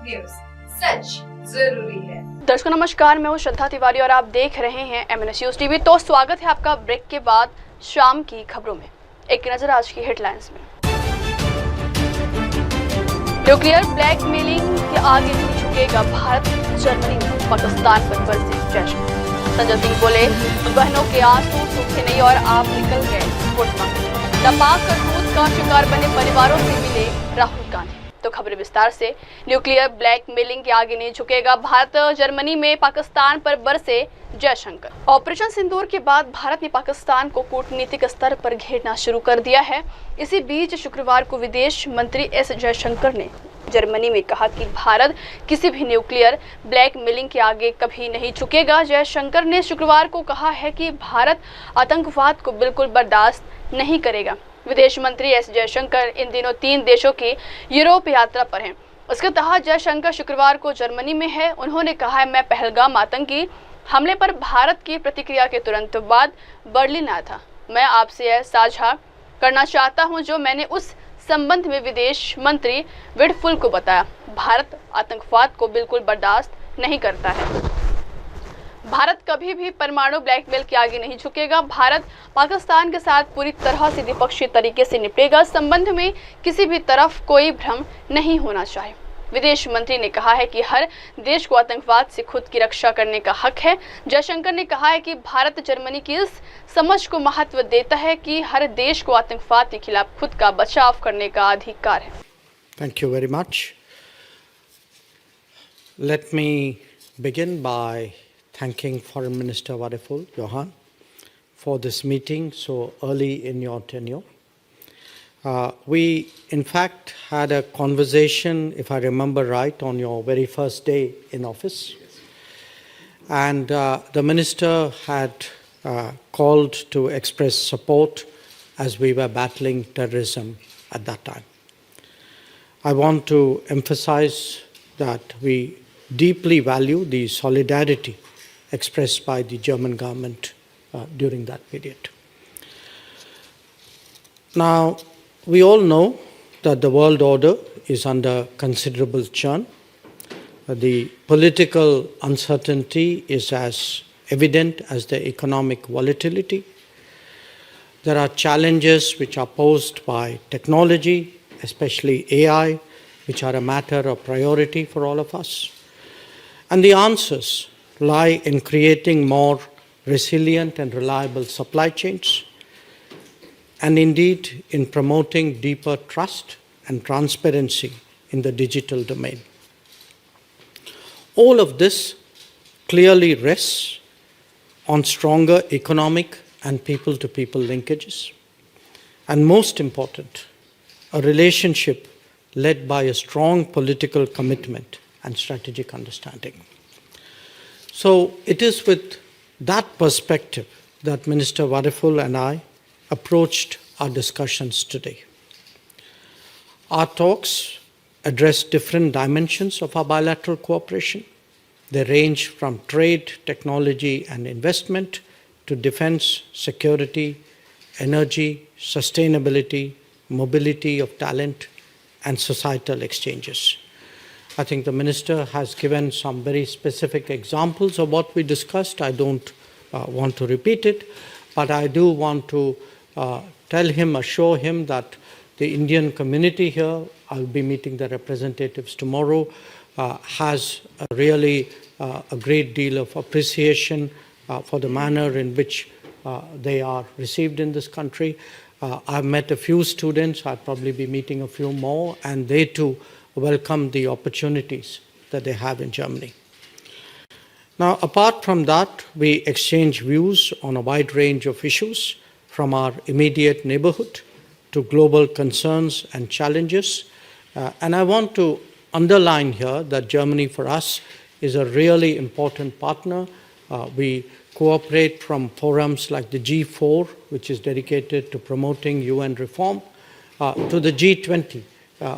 News, सच जरूरी है। दर्शकों नमस्कार, मैं हूं श्रद्धा तिवारी और आप देख रहे हैं MNS न्यूज टीवी। तो स्वागत है आपका ब्रेक के बाद शाम की खबरों में। एक नजर आज की हेडलाइंस में। न्यूक्लियर ब्लैकमेलिंग के आगे नहीं झुकेगा भारत, जर्मनी में पाकिस्तान पर बरसे जश्न। संजय सिंह बोले, बहनों के आंसू सूखे नहीं और आप निकल गए वोट मांगने। तपाक करतूत का शिकार बने परिवारों से मिले राहुल गांधी। तो खबर विस्तार से। न्यूक्लियर ब्लैकमेलिंग के आगे नहीं झुकेगा भारत, जर्मनी में पाकिस्तान पर बरसे जयशंकर। ऑपरेशन सिंदूर के बाद भारत ने पाकिस्तान को कूटनीतिक स्तर पर घेरना शुरू कर दिया है। इसी बीच शुक्रवार को विदेश मंत्री एस जयशंकर ने जर्मनी में कहा कि भारत किसी भी न्यूक्लियर ब्लैकमेलिंग के आगे कभी नहीं झुकेगा। जयशंकर ने शुक्रवार को कहा है कि भारत आतंकवाद को बिल्कुल बर्दाश्त नहीं करेगा। विदेश मंत्री एस जयशंकर इन दिनों 3 देशों की यूरोप यात्रा पर हैं। उसके तहत जयशंकर शुक्रवार को जर्मनी में है। उन्होंने कहा है, मैं पहलगाम आतंकी हमले पर भारत की प्रतिक्रिया के तुरंत बाद बर्लिन आया था। मैं आपसे यह साझा करना चाहता हूं जो मैंने उस संबंध में विदेश मंत्री विडफुल को बताया। भारत आतंकवाद को बिल्कुल बर्दाश्त नहीं करता है। भारत कभी भी परमाणु ब्लैकमेल के आगे नहीं झुकेगा। भारत पाकिस्तान के साथ पूरी तरह से द्विपक्षीय तरीके से निपटेगा। संबंध में किसी भी तरफ कोई भ्रम नहीं होना चाहिए। विदेश मंत्री ने कहा है कि हर देश को आतंकवाद से खुद की रक्षा करने का हक है। जयशंकर ने कहा है कि भारत जर्मनी की इस समझ को महत्व देता है कि हर देश को आतंकवाद के खिलाफ खुद का बचाव करने का अधिकार है। Thank you very much. Let me begin by thanking Foreign Minister Vadeful Johan for this meeting so early in your tenure. We, in fact, had a conversation, if I remember right, on your very first day in office. And the Minister had called to express support as we were battling terrorism at that time. I want to emphasize that we deeply value the solidarity expressed by the German government during that period. Now, we all know that the world order is under considerable churn. The political uncertainty is as evident as the economic volatility. There are challenges which are posed by technology, especially AI, which are a matter of priority for all of us. And the answers lie in creating more resilient and reliable supply chains, and indeed in promoting deeper trust and transparency in the digital domain. All of this clearly rests on stronger economic and people-to-people linkages, and most important, a relationship led by a strong political commitment and strategic understanding. So it is with that perspective that Minister Vadeful and I approached our discussions today. Our talks address different dimensions of our bilateral cooperation. They range from trade, technology, and investment to defense, security, energy, sustainability, mobility of talent, and societal exchanges. I think the Minister has given some very specific examples of what we discussed. I don't want to repeat it, but I do want to tell him, assure him that the Indian community here, I'll be meeting the representatives tomorrow, has really a great deal of appreciation for the manner in which they are received in this country. I've met a few students, I'll probably be meeting a few more, and they too welcome the opportunities that they have in Germany. Now, apart from that, we exchange views on a wide range of issues, from our immediate neighborhood to global concerns and challenges. And I want to underline here that Germany for us is a really important partner. We cooperate from forums like the G4, which is dedicated to promoting UN reform, to the G20,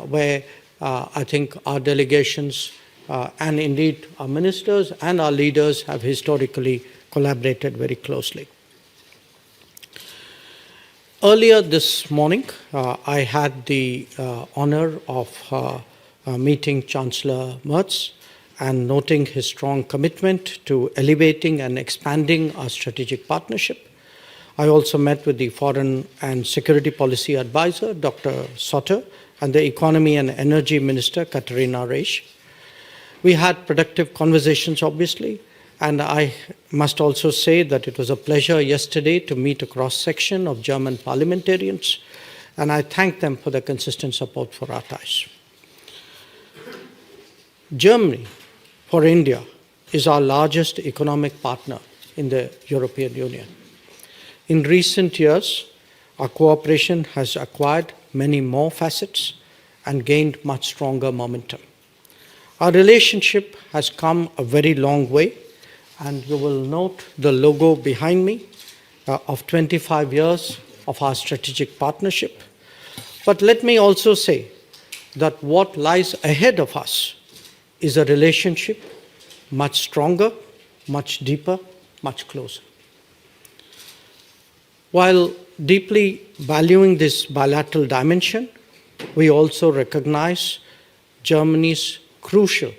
where I think our delegations and indeed our ministers and our leaders have historically collaborated very closely. Earlier this morning, I had the honor of meeting Chancellor Merz and noting his strong commitment to elevating and expanding our strategic partnership. I also met with the Foreign and Security Policy Advisor, Dr. Soter, and the Economy and Energy Minister, Katarina Reisch. We had productive conversations, obviously, and I must also say that it was a pleasure yesterday to meet a cross-section of German parliamentarians, and I thank them for their consistent support for our ties. Germany, for India, is our largest economic partner in the European Union. In recent years, our cooperation has acquired many more facets and gained much stronger momentum. Our relationship has come a very long way, and you will note the logo behind me of 25 years of our strategic partnership. But let me also say that what lies ahead of us is a relationship much stronger, much deeper, much closer. While deeply valuing this bilateral dimension, we also recognize Germany's crucial,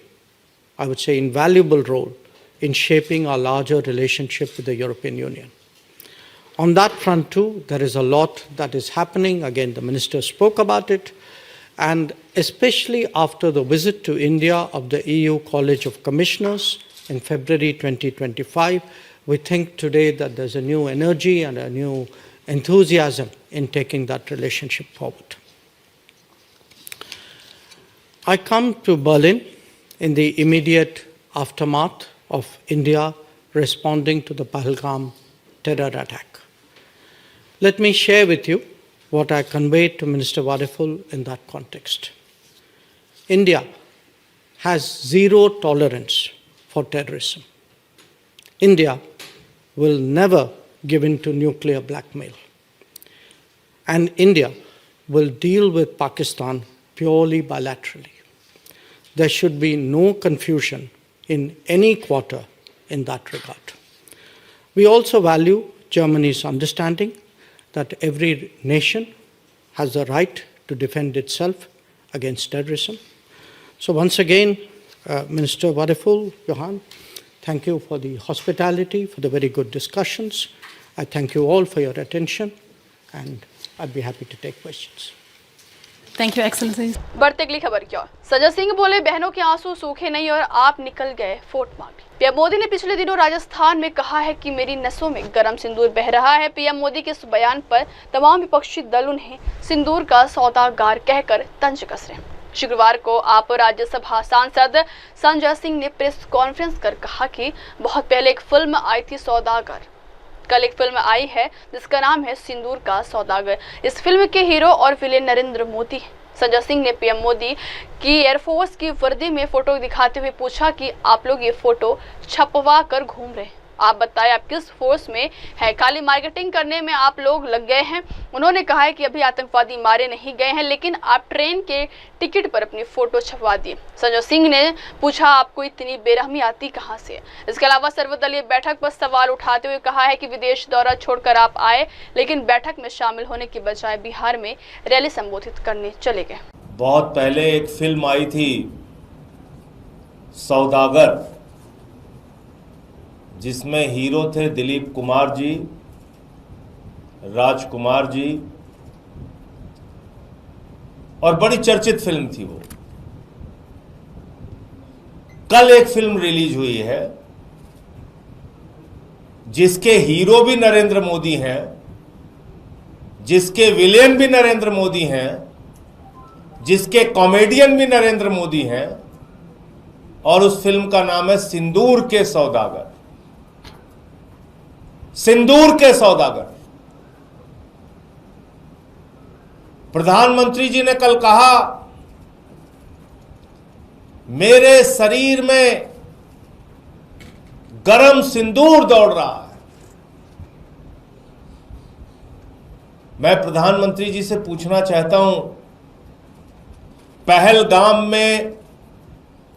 I would say invaluable role in shaping our larger relationship with the European Union. On that front too, there is a lot that is happening. Again, the Minister spoke about it. And especially after the visit to India of the EU College of Commissioners in February 2025, we think today that there's a new energy and a new enthusiasm in taking that relationship forward. I come to Berlin in the immediate aftermath of India responding to the Pahalgam terror attack. Let me share with you what I conveyed to Minister Wadeful in that context. India has zero tolerance for terrorism. India will never give in to nuclear blackmail. And India will deal with Pakistan purely bilaterally. There should be no confusion in any quarter in that regard. We also value Germany's understanding that every nation has the right to defend itself against terrorism. So once again, Minister Wadeful, Johan, thank you for the hospitality, for the very good discussions. I thank you all for your attention, and I'd be happy to take questions. Thank you excellency. बढ़ती अगली खबर की ओर। संजय सिंह बोले, बहनों के आंसू सूखे नहीं और आप निकल गए वोट मांगे। पीएम मोदी ने पिछले दिनों राजस्थान में कहा है कि मेरी नसों में गर्म सिंदूर बह रहा है। पीएम मोदी के इस बयान पर तमाम विपक्षी दल उन्हें सिंदूर का सौदागर कहकर तंज कस रहे हैं। शुक्रवार को आप राज्यसभा सांसद संजय सिंह ने प्रेस कॉन्फ्रेंस कर कहा कि बहुत पहले एक फिल्म आई थी सौदागर। कल एक फिल्म आई है जिसका नाम है सिंदूर का सौदागर। इस फिल्म के हीरो और विलेन नरेंद्र मोदी हैं। संजय सिंह ने पीएम मोदी की एयरफोर्स की वर्दी में फोटो दिखाते हुए पूछा कि आप लोग ये फोटो छपवा कर घूम रहे हैं, आप बताएं आप किस फोर्स में है, खाली मार्केटिंग करने में आप लोग लग गए हैं। उन्होंने कहा है कि अभी आतंकवादी मारे नहीं गए हैं, लेकिन आप ट्रेन के टिकट पर अपनी फोटो छपवा दिए। संजय सिंह ने पूछा आपको इतनी बेरहमी आती कहां से। इसके अलावा सर्वदलीय बैठक पर सवाल उठाते हुए कहा है कि विदेश दौरा छोड़कर आप आए, लेकिन बैठक में शामिल होने की बजाय बिहार में रैली संबोधित करने चले गए। बहुत पहले एक फिल्म आई थी सौदागर, जिसमें हीरो थे दिलीप कुमार जी, राजकुमार जी, और बड़ी चर्चित फिल्म थी वो। कल एक फिल्म रिलीज हुई है जिसके हीरो भी नरेंद्र मोदी हैं, जिसके विलेन भी नरेंद्र मोदी हैं, जिसके कॉमेडियन भी नरेंद्र मोदी हैं, और उस फिल्म का नाम है सिंदूर के सौदागर। सिंदूर के सौदागर। प्रधानमंत्री जी ने कल कहा मेरे शरीर में गरम सिंदूर दौड़ रहा है। मैं प्रधानमंत्री जी से पूछना चाहता हूं, पहलगाम में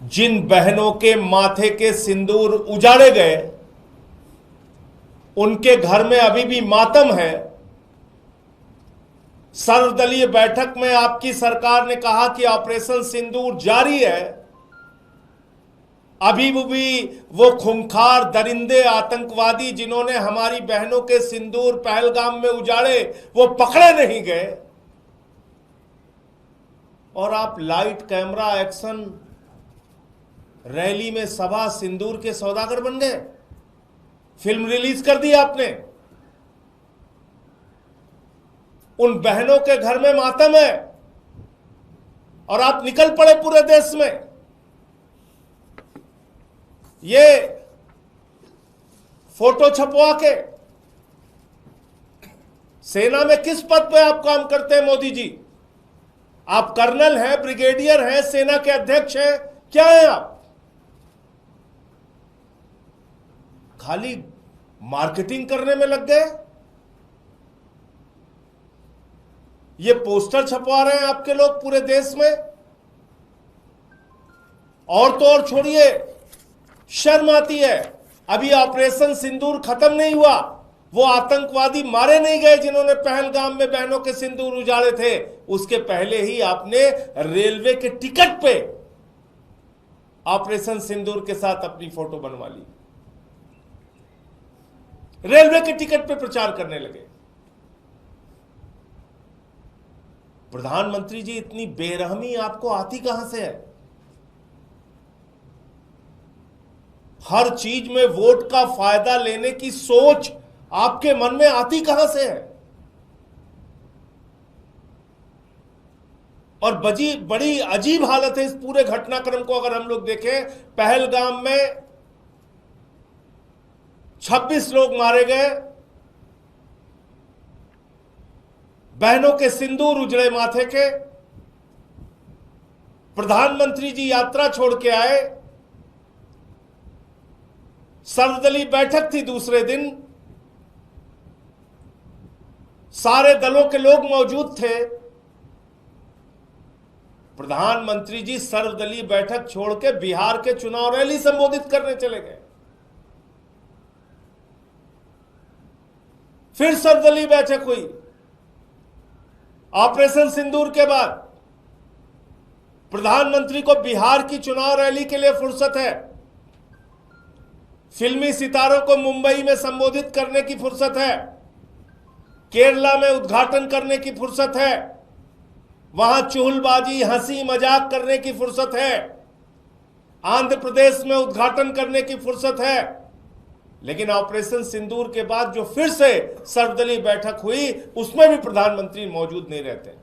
जिन बहनों के माथे के सिंदूर उजाड़े गए, उनके घर में अभी भी मातम है, सर्वदलीय बैठक में आपकी सरकार ने कहा कि ऑपरेशन सिंदूर जारी है। अभी भी वो खूंखार दरिंदे आतंकवादी जिन्होंने हमारी बहनों के सिंदूर पहलगाम में उजाड़े, वो पकड़े नहीं गए। और आप लाइट कैमरा एक्शन रैली में सभा सिंदूर के सौदागर बन गए। फिल्म रिलीज कर दी आपने। उन बहनों के घर में मातम है और आप निकल पड़े पूरे देश में। ये फोटो छपवा के सेना में किस पद पे आप काम करते हैं मोदी जी? आप कर्नल हैं, ब्रिगेडियर हैं, सेना के अध्यक्ष हैं, क्या हैं आप? खाली मार्केटिंग करने में लग गए। ये पोस्टर छपवा रहे हैं आपके लोग पूरे देश में। और तो और छोड़िए, शर्म आती है। अभी ऑपरेशन सिंदूर खत्म नहीं हुआ, वो आतंकवादी मारे नहीं गए जिन्होंने पहलगाम में बहनों के सिंदूर उजाड़े थे। उसके पहले ही आपने रेलवे के टिकट पे ऑपरेशन सिंदूर के साथ अपनी फोटो बनवा ली। रेलवे के टिकट पे प्रचार करने लगे। प्रधानमंत्री जी, इतनी बेरहमी आपको आती कहां से है? हर चीज में वोट का फायदा लेने की सोच आपके मन में आती कहां से है? और बड़ी अजीब हालत है इस पूरे घटनाक्रम को अगर हम लोग देखें। पहलगाम में 26 लोग मारे गए, बहनों के सिंदूर उजड़े माथे के। प्रधानमंत्री जी यात्रा छोड़ के आए, सर्वदलीय बैठक थी दूसरे दिन, सारे दलों के लोग मौजूद थे। प्रधानमंत्री जी सर्वदलीय बैठक छोड़ के बिहार के चुनाव रैली संबोधित करने चले गए। फिर सर्वदलीय बैठक हुई। ऑपरेशन सिंदूर के बाद प्रधानमंत्री को बिहार की चुनाव रैली के लिए फुर्सत है, फिल्मी सितारों को मुंबई में संबोधित करने की फुर्सत है, केरला में उद्घाटन करने की फुर्सत है, वहां चुहलबाजी हंसी मजाक करने की फुर्सत है, आंध्र प्रदेश में उद्घाटन करने की फुर्सत है। लेकिन ऑपरेशन सिंदूर के बाद जो फिर से सर्वदलीय बैठक हुई, उसमें भी प्रधानमंत्री मौजूद नहीं रहते।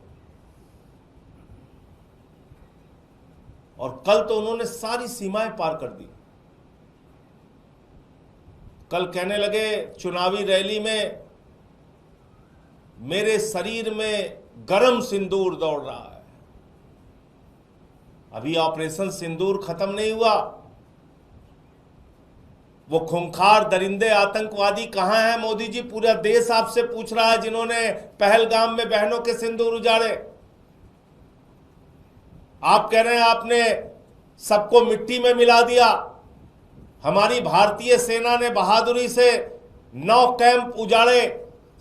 और कल तो उन्होंने सारी सीमाएं पार कर दी। कल कहने लगे चुनावी रैली में, मेरे शरीर में गरम सिंदूर दौड़ रहा है। अभी ऑपरेशन सिंदूर खत्म नहीं हुआ। वो खूंखार दरिंदे आतंकवादी कहां हैं मोदी जी? पूरा देश आपसे पूछ रहा है, जिन्होंने पहलगाम में बहनों के सिंदूर उजाड़े। आप कह रहे हैं आपने सबको मिट्टी में मिला दिया। हमारी भारतीय सेना ने बहादुरी से 9 कैंप उजाड़े,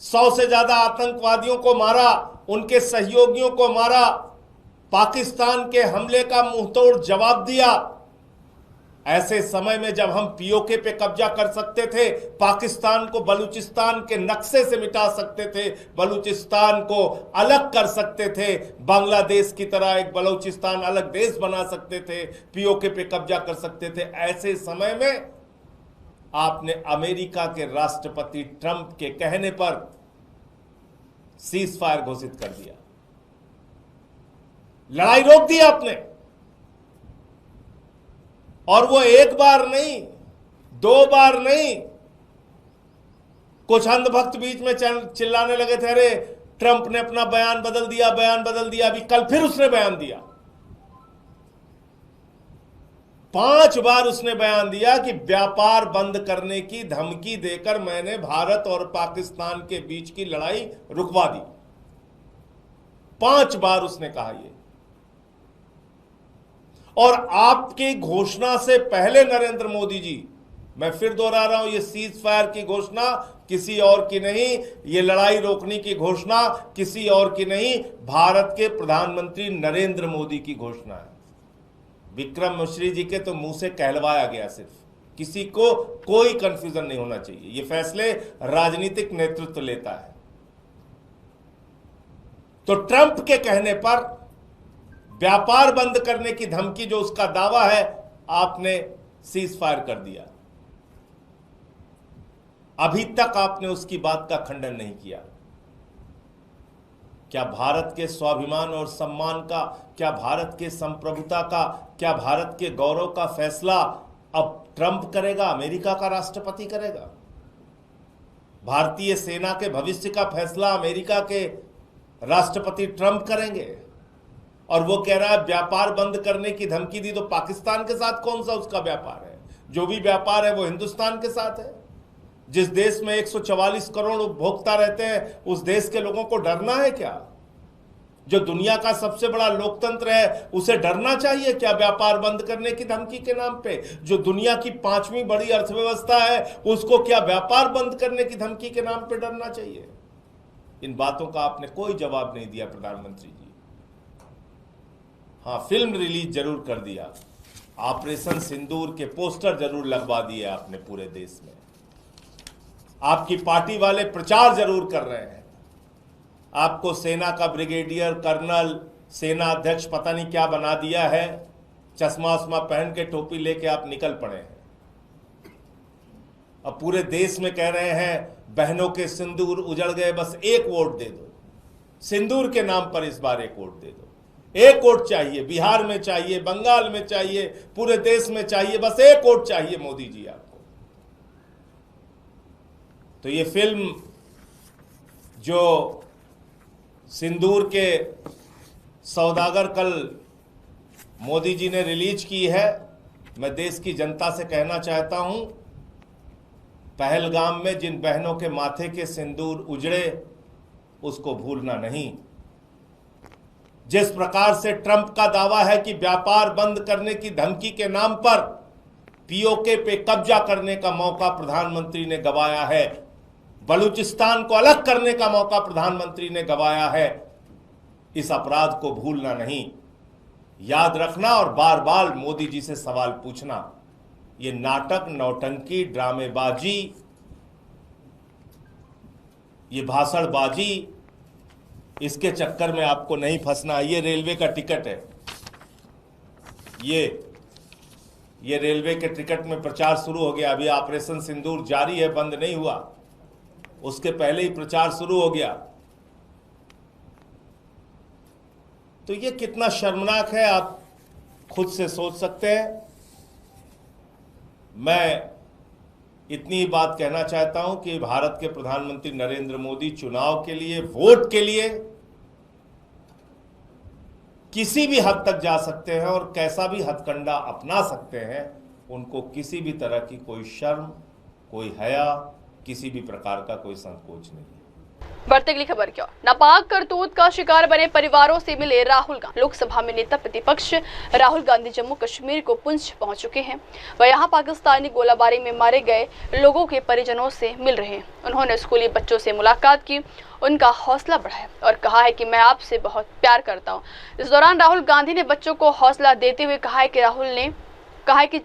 100 से ज्यादा आतंकवादियों को मारा, उनके सहयोगियों को मारा, पाकिस्तान के हमले का मुंहतोड़ जवाब दिया। ऐसे समय में जब हम पीओके पे कब्जा कर सकते थे, पाकिस्तान को बलूचिस्तान के नक्शे से मिटा सकते थे, बलूचिस्तान को अलग कर सकते थे, बांग्लादेश की तरह एक बलूचिस्तान अलग देश बना सकते थे, पीओके पे कब्जा कर सकते थे, ऐसे समय में आपने अमेरिका के राष्ट्रपति ट्रंप के कहने पर सीज फायर घोषित कर दिया, लड़ाई रोक दी आपने। और वो एक बार नहीं, 2 बार नहीं। कुछ अंधभक्त बीच में चिल्लाने लगे थे, अरे ट्रंप ने अपना बयान बदल दिया, बयान बदल दिया। अभी कल फिर उसने बयान दिया, 5 बार उसने बयान दिया कि व्यापार बंद करने की धमकी देकर मैंने भारत और पाकिस्तान के बीच की लड़ाई रुकवा दी। 5 बार उसने कहा ये। और आपकी घोषणा से पहले नरेंद्र मोदी जी मैं फिर दोहरा रहा हूं, ये सीज फायर की घोषणा किसी और की नहीं, ये लड़ाई रोकने की घोषणा किसी और की नहीं, भारत के प्रधानमंत्री नरेंद्र मोदी की घोषणा है। विक्रम मिश्री जी के तो मुंह से कहलवाया गया, सिर्फ किसी को कोई कंफ्यूजन नहीं होना चाहिए। ये फैसले राजनीतिक नेतृत्व लेता है। तो ट्रंप के कहने पर व्यापार बंद करने की धमकी, जो उसका दावा है, आपने सीज फायर कर दिया। अभी तक आपने उसकी बात का खंडन नहीं किया। क्या भारत के स्वाभिमान और सम्मान का, क्या भारत के संप्रभुता का, क्या भारत के गौरव का फैसला अब ट्रंप करेगा, अमेरिका का राष्ट्रपति करेगा? भारतीय सेना के भविष्य का फैसला अमेरिका के राष्ट्रपति ट्रंप करेंगे। और वो कह रहा है व्यापार बंद करने की धमकी दी, तो पाकिस्तान के साथ कौन सा उसका व्यापार है? जो भी व्यापार है वो हिंदुस्तान के साथ है। जिस देश में 144 करोड़ उपभोक्ता रहते हैं, उस देश के लोगों को डरना है क्या? जो दुनिया का सबसे बड़ा लोकतंत्र है, उसे डरना चाहिए क्या व्यापार बंद करने की धमकी के नाम पे? जो दुनिया की 5वीं बड़ी अर्थव्यवस्था है, उसको क्या व्यापार बंद करने की धमकी के नाम पे डरना चाहिए? इन बातों का आपने कोई जवाब नहीं दिया प्रधानमंत्री जी। हाँ, फिल्म रिलीज जरूर कर दिया, ऑपरेशन सिंदूर के पोस्टर जरूर लगवा दिए आपने पूरे देश में। आपकी पार्टी वाले प्रचार जरूर कर रहे हैं। आपको सेना का ब्रिगेडियर, कर्नल, सेना अध्यक्ष पता नहीं क्या बना दिया है। चश्मा उस्मा पहन के, टोपी लेके आप निकल पड़े हैं। अब पूरे देश में कह रहे हैं बहनों के सिंदूर उजड़ गए, बस एक वोट दे दो। सिंदूर के नाम पर इस बार एक वोट दे दो। एक वोट चाहिए, बिहार में चाहिए, बंगाल में चाहिए, पूरे देश में चाहिए, बस एक वोट चाहिए मोदी जी आपको। तो ये फिल्म जो सिंदूर के सौदागर कल मोदी जी ने रिलीज की है, मैं देश की जनता से कहना चाहता हूं, पहलगाम में जिन बहनों के माथे के सिंदूर उजड़े, उसको भूलना नहीं। जिस प्रकार से ट्रंप का दावा है कि व्यापार बंद करने की धमकी के नाम पर पीओके पे कब्जा करने का मौका प्रधानमंत्री ने गंवाया है, बलूचिस्तान को अलग करने का मौका प्रधानमंत्री ने गंवाया है, इस अपराध को भूलना नहीं, याद रखना और बार बार मोदी जी से सवाल पूछना। ये नाटक, नौटंकी, ड्रामेबाजी, ये भाषणबाजी, इसके चक्कर में आपको नहीं फंसना। ये रेलवे का टिकट है, ये रेलवे के टिकट में प्रचार शुरू हो गया। अभी ऑपरेशन सिंदूर जारी है, बंद नहीं हुआ, उसके पहले ही प्रचार शुरू हो गया। तो ये कितना शर्मनाक है, आप खुद से सोच सकते हैं। मैं इतनी ही बात कहना चाहता हूं कि भारत के प्रधानमंत्री नरेंद्र मोदी चुनाव के लिए, वोट के लिए किसी भी हद तक जा सकते हैं और कैसा भी हथकंडा अपना सकते हैं। उनको किसी भी तरह की कोई शर्म, कोई हया, किसी भी प्रकार का कोई संकोच नहीं है। बढ़ते अगली खबर की ओर। नापाक करतूत का शिकार बने परिवारों से मिले राहुल गांधी। लोकसभा में नेता प्रतिपक्ष राहुल गांधी जम्मू कश्मीर को पुंछ पहुंच चुके हैं। वह यहां पाकिस्तानी गोलाबारी में मारे गए लोगों के परिजनों से मिल रहे हैं। उन्होंने स्कूली बच्चों से मुलाकात की, उनका हौसला बढ़ाया और कहा है कि मैं आपसे बहुत प्यार करता हूं। इस दौरान राहुल गांधी ने बच्चों को हौसला देते हुए कहा है कि राहुल ने कहा है कि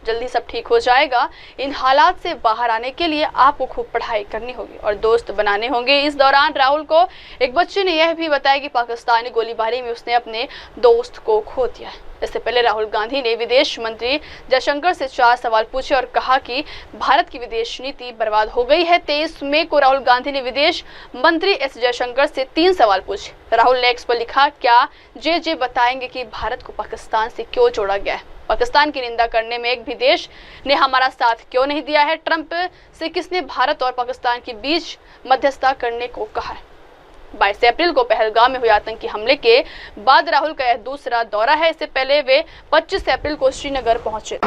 जल्दी सब ठीक हो जाएगा। इन हालात से बाहर आने के लिए आपको खूब पढ़ाई करनी होगी और दोस्त बनाने होंगे। इस दौरान राहुल को एक बच्चे ने यह भी बताया कि पाकिस्तानी गोलीबारी में उसने अपने दोस्त को खो दिया है। इससे पहले राहुल गांधी ने विदेश मंत्री जयशंकर से 4 सवाल पूछे और कहा कि भारत की विदेश नीति बर्बाद हो गई है। 23 मई को राहुल गांधी ने विदेश मंत्री एस जयशंकर से 3 सवाल पूछे। राहुल ने एक्स पर लिखा, क्या जे बताएंगे कि भारत को पाकिस्तान से क्यों जोड़ा गया है? पाकिस्तान की निंदा करने में एक भी देश ने हमारा साथ क्यों नहीं दिया है? ट्रंप से किसने भारत और पाकिस्तान के बीच मध्यस्थता करने को कहा है? 22 अप्रैल को पहलगाम में हुए आतंकी हमले के बाद राहुल का यह दूसरा दौरा है। इससे पहले वे 25 अप्रैल को श्रीनगर पहुंचे।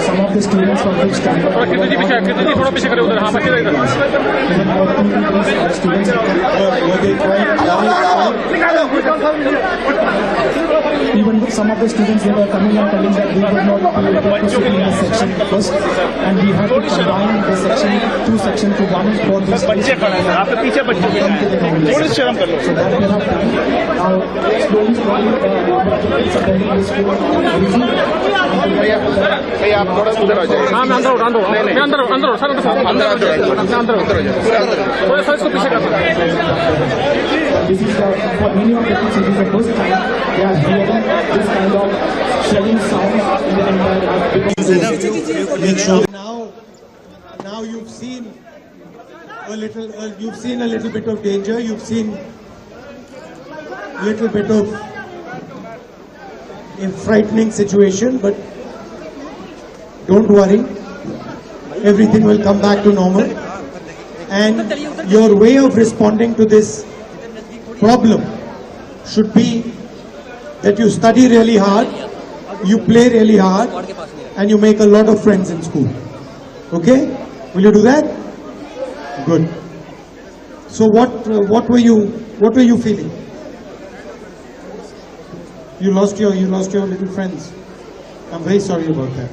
Some of the students from which students even though some of the students were coming and telling that we were not able to sit in this section first, and we had to combine the section, two sections to one for this. So that we have done. Now slowly भैया आप थोड़ा उधर आ जाइए। हाँ मैं अंदर sir अंदर थोड़ा सा इसको पीछे कर। This is for many of the kids, it is the first time they are hearing this kind of shelling sound in the entire. Now you've seen a little bit of danger. You've seen a little bit of a frightening situation, but don't worry, everything will come back to normal. And your way of responding to this problem should be that you study really hard, you play really hard, and you make a lot of friends in school. Okay? Will you do that? Good. So what were you feeling? You lost your little friends. I'm very sorry about that.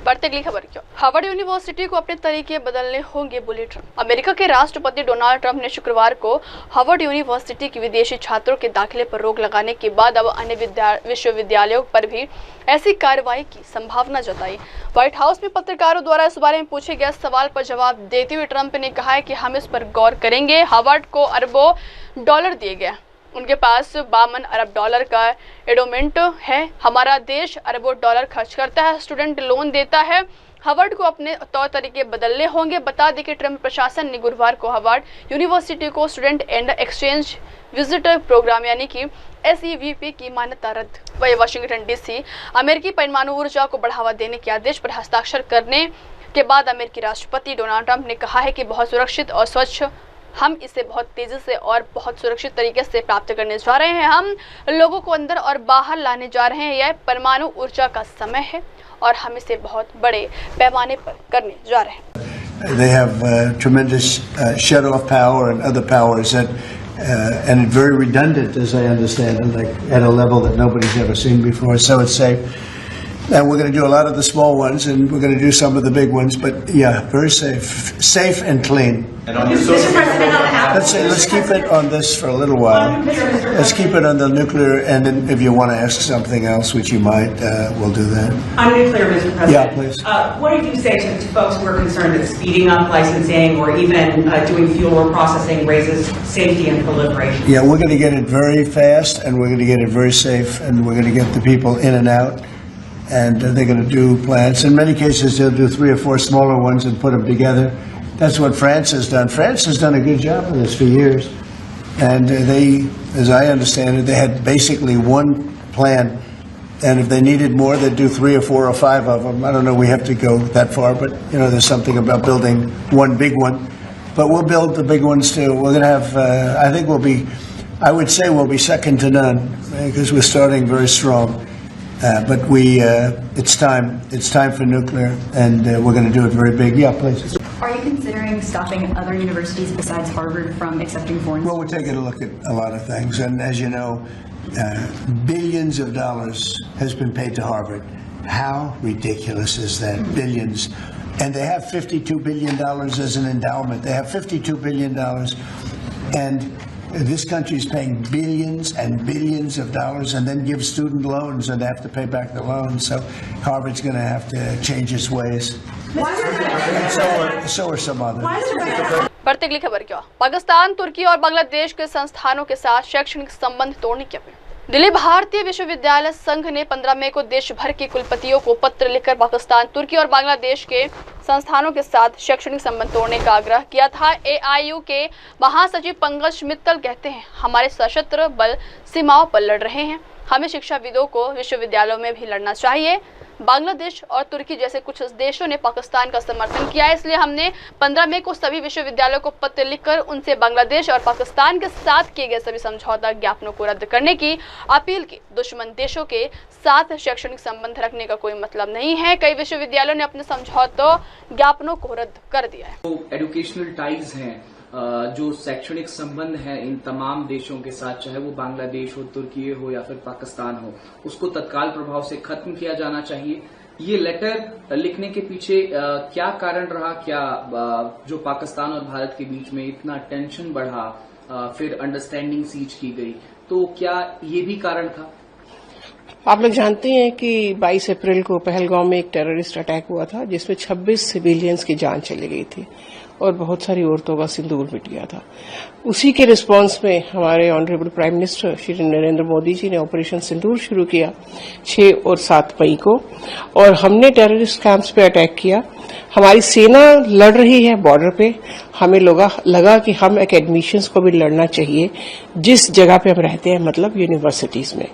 बढ़ते अगली खबर क्यों? Harvard University को अपने तरीके बदलने होंगे, बोले ट्रंप। अमेरिका के राष्ट्रपति डोनाल्ड ट्रंप ने शुक्रवार को हार्वर्ड यूनिवर्सिटी की विदेशी छात्रों के दाखिले पर रोक लगाने के बाद अब अन्य विश्वविद्यालयों पर भी ऐसी कार्रवाई की संभावना जताई। व्हाइट हाउस में पत्रकारों द्वारा इस बारे में पूछे गए सवाल पर जवाब देते हुए ट्रंप ने कहा है कि हम इस पर गौर करेंगे। हार्वर्ड को अरबों डॉलर दिए गए, उनके पास 52 अरब डॉलर का एंडोमेंट है। हमारा देश अरबों डॉलर खर्च करता है, स्टूडेंट लोन देता है। हार्वर्ड को अपने तौर तरीके बदलने होंगे। बता दें कि ट्रंप प्रशासन ने गुरुवार को हार्वर्ड यूनिवर्सिटी को student and exchange visitor programme यानी कि SEVP की मान्यता रद्द। वही वाशिंगटन DC अमेरिकी परमाणु ऊर्जा को बढ़ावा देने के आदेश पर हस्ताक्षर करने के बाद अमेरिकी राष्ट्रपति डोनाल्ड ट्रंप ने कहा है कि बहुत सुरक्षित और स्वच्छ, हम इसे बहुत तेजी से और बहुत सुरक्षित तरीके से प्राप्त करने जा रहे हैं। हम लोगों को अंदर और बाहर लाने जा रहे हैं। यह परमाणु ऊर्जा का समय है और हम इसे बहुत बड़े पैमाने पर करने जा रहे हैं। They have tremendous shut-off power and other powers that, and very redundant, as I understand it, like at a level that nobody's ever seen before. So it's safe. And we're going to do a lot of the small ones, and we're going to do some of the big ones. But yeah, very safe and clean. Let's keep it on this for a little while. Let's keep it on the nuclear, and then if you want to ask something else, which you might, we'll do that. On nuclear, Mr. President. Yeah, please. What did you say to folks who are concerned that speeding up licensing or even doing fuel processing raises safety and proliferation? Yeah, we're going to get it very fast, and we're going to get it very safe, and we're going to get the people in and out. And they're going to do plants. In many cases, they'll do 3 or 4 smaller ones and put them together. That's what France has done. France has done a good job of this for years. And they, as I understand it, they had basically one plan. And if they needed more, they'd do 3 or 4 or 5 of them. I don't know, we have to go that far, but, you know, there's something about building one big one. But we'll build the big ones, too. We're going to have, I think I would say we'll be second to none, because we're starting very strong. But it's time for nuclear, and we're going to do it very big. Yeah, please. Are you considering stopping other universities besides Harvard from accepting foreign? Well, we're taking a look at a lot of things, and as you know, billions of dollars has been paid to Harvard. How ridiculous is that? Billions. And they have $52 billion as an endowment. They have $52 billion. And this country is paying billions and billions of dollars and then gives student loans and they have to pay back the loans. So Harvard's going to have to change its ways. And so are some others. बढ़ती अगली खबर क्या? पाकिस्तान, तुर्की और बांग्लादेश के संस्थानों के साथ शैक्षणिक संबंध तोड़ने की अपील। दिल्ली भारतीय विश्वविद्यालय संघ ने 15 मई को देश भर के कुलपतियों को पत्र लिखकर पाकिस्तान, तुर्की और बांग्लादेश के संस्थानों के साथ शैक्षणिक संबंध तोड़ने का आग्रह किया था। AIU के महासचिव पंकज मित्तल कहते हैं, हमारे सशस्त्र बल सीमाओं पर लड़ रहे हैं, हमें शिक्षाविदों को विश्वविद्यालयों में भी लड़ना चाहिए। बांग्लादेश और तुर्की जैसे कुछ देशों ने पाकिस्तान का समर्थन किया है, इसलिए हमने 15 मई को सभी विश्वविद्यालयों को पत्र लिखकर उनसे बांग्लादेश और पाकिस्तान के साथ किए गए सभी समझौता ज्ञापनों को रद्द करने की अपील की। दुश्मन देशों के साथ शैक्षणिक संबंध रखने का कोई मतलब नहीं है। कई विश्वविद्यालयों ने अपने समझौता ज्ञापनों को रद्द कर दिया है। तो एजुकेशनल टाइज हैं, जो शैक्षणिक संबंध है इन तमाम देशों के साथ, चाहे वो बांग्लादेश हो, तुर्की हो या फिर पाकिस्तान हो, उसको तत्काल प्रभाव से खत्म किया जाना चाहिए। ये लेटर लिखने के पीछे क्या कारण रहा? क्या जो पाकिस्तान और भारत के बीच में इतना टेंशन बढ़ा, फिर अंडरस्टैंडिंग सीज की गई, तो क्या ये भी कारण था? आप लोग जानते हैं कि 22 अप्रैल को पहलगांव में एक टेररिस्ट अटैक हुआ था जिसमें 26 सिविलियंस की जान चली गई थी और बहुत सारी औरतों का सिंदूर मिट गया था। उसी के रिस्पांस में हमारे honourable prime minister Shri Narendra Modi ji ने ऑपरेशन सिंदूर शुरू किया 6 और 7 मई को, और हमने टेररिस्ट कैंप्स पे अटैक किया। हमारी सेना लड़ रही है बॉर्डर पे, हमें लगा कि हम एकेडमिशियंस को भी लड़ना चाहिए जिस जगह पे हम रहते हैं, मतलब यूनिवर्सिटीज में।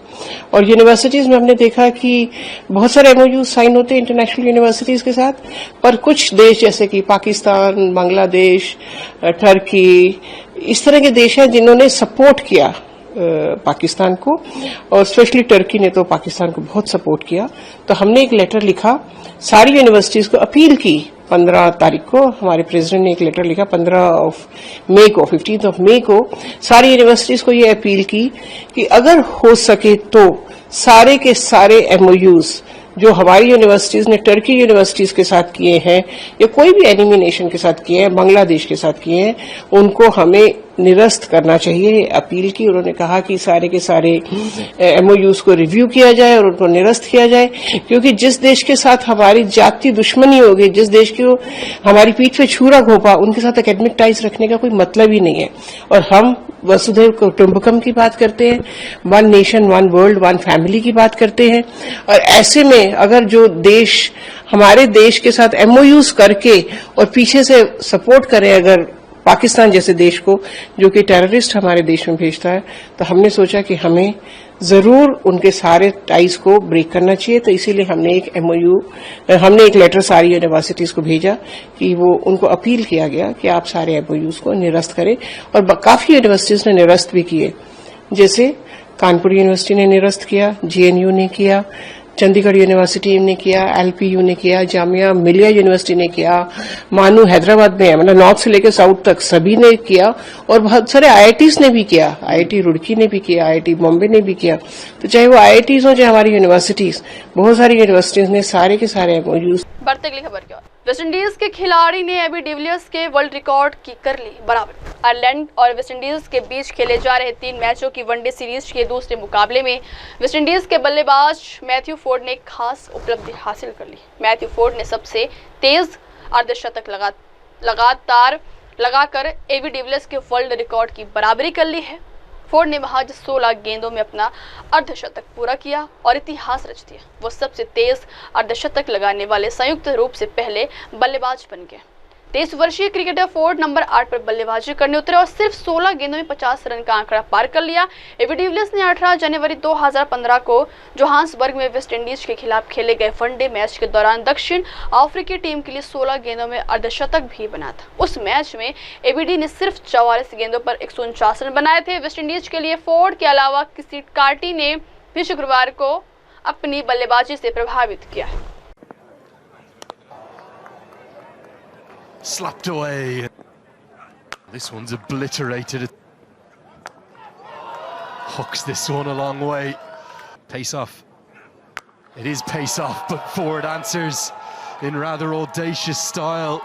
और यूनिवर्सिटीज में हमने देखा कि बहुत सारे MOU साइन होते हैं इंटरनेशनल यूनिवर्सिटीज के साथ, पर कुछ देश जैसे कि पाकिस्तान, बांग्लादेश, टर्की, इस तरह के देश हैं जिन्होंने सपोर्ट किया पाकिस्तान को, और स्पेशली टर्की ने तो पाकिस्तान को बहुत सपोर्ट किया। तो हमने एक लेटर लिखा, सारी यूनिवर्सिटीज को अपील की। 15 तारीख को हमारे प्रेसिडेंट ने एक लेटर लिखा, 15th मई को सारी यूनिवर्सिटीज को ये अपील की कि अगर हो सके तो सारे के सारे MOUs जो हमारी यूनिवर्सिटीज ने टर्की यूनिवर्सिटीज के साथ किए हैं या कोई भी एनिमी नेशन के साथ किए हैं, बांग्लादेश के साथ किए हैं, उनको हमें निरस्त करना चाहिए। अपील की उन्होंने कहा कि सारे के सारे MOUs को रिव्यू किया जाए और उनको निरस्त किया जाए, क्योंकि जिस देश के साथ हमारी जाति दुश्मनी होगी, जिस देश को हमारी पीठ पे छुरा घोंपा, उनके साथ एकेडमिक टाइज रखने का कोई मतलब ही नहीं है। और हम वसुधैव कुटुंबकम की बात करते हैं, 1 नेशन 1 वर्ल्ड 1 फैमिली की बात करते हैं, और ऐसे में अगर जो देश हमारे देश के साथ MOUs करके और पीछे से सपोर्ट करें अगर पाकिस्तान जैसे देश को, जो कि टेररिस्ट हमारे देश में भेजता है, तो हमने सोचा कि हमें जरूर उनके सारे टाइज को ब्रेक करना चाहिए। तो इसीलिए हमने एक लेटर सारी यूनिवर्सिटीज को भेजा कि वो उनको अपील किया गया कि आप सारे MOUs को निरस्त करें, और काफी यूनिवर्सिटीज ने निरस्त भी किए, जैसे कानपुर यूनिवर्सिटी ने निरस्त किया, JNU ने किया, चंडीगढ़ यूनिवर्सिटी ने किया, LPU ने किया, जामिया मिलिया यूनिवर्सिटी ने किया, मानू हैदराबाद में, मतलब नॉर्थ से लेकर साउथ तक सभी ने किया, और बहुत सारे IITs ने भी किया, IIT रुड़की ने भी किया, IIT बॉम्बे ने भी किया। तो चाहे वो IITs हो चाहे हमारी यूनिवर्सिटीज, बहुत सारी यूनिवर्सिटीज ने सारे के सारे MOUs। बढ़ते अगली खबर क्या? वेस्टइंडीज के खिलाड़ी ने एबी डिविलियर्स के वर्ल्ड रिकॉर्ड की कर ली बराबरी। आयरलैंड और वेस्टइंडीज के बीच खेले जा रहे 3 मैचों की वनडे सीरीज के दूसरे मुकाबले में वेस्टइंडीज के बल्लेबाज मैथ्यू फोर्ड ने एक खास उपलब्धि हासिल कर ली। मैथ्यू फोर्ड ने सबसे तेज अर्धशतक लगातार लगाकर एबी डिविलियर्स के वर्ल्ड रिकॉर्ड की बराबरी कर ली है। फोर्ड ने महज 16 गेंदों में अपना अर्धशतक पूरा किया और इतिहास रच दिया। वो सबसे तेज अर्धशतक लगाने वाले संयुक्त रूप से पहले बल्लेबाज बन गए। 23 वर्षीय क्रिकेटर फोर्ड नंबर 8 पर बल्लेबाजी करने उतरे और सिर्फ 16 गेंदों में 50 रन का आंकड़ा पार कर लिया। एबी डिविलियर्स ने 18 जनवरी 2015 को जोहान्सबर्ग में वेस्टइंडीज के खिलाफ खेले गए वनडे मैच के दौरान दक्षिण अफ्रीकी टीम के लिए 16 गेंदों में अर्धशतक भी बना था। उस मैच में एबीडी ने सिर्फ 44 गेंदों पर 149 रन बनाए थे। वेस्टइंडीज के लिए फोर्ड के अलावा किसी कार्टी ने भी शुक्रवार को अपनी बल्लेबाजी से प्रभावित किया है। Slapped away. This one's obliterated. Hooks this one a long way. Pace off. It is pace off, but Ford answers in rather audacious style.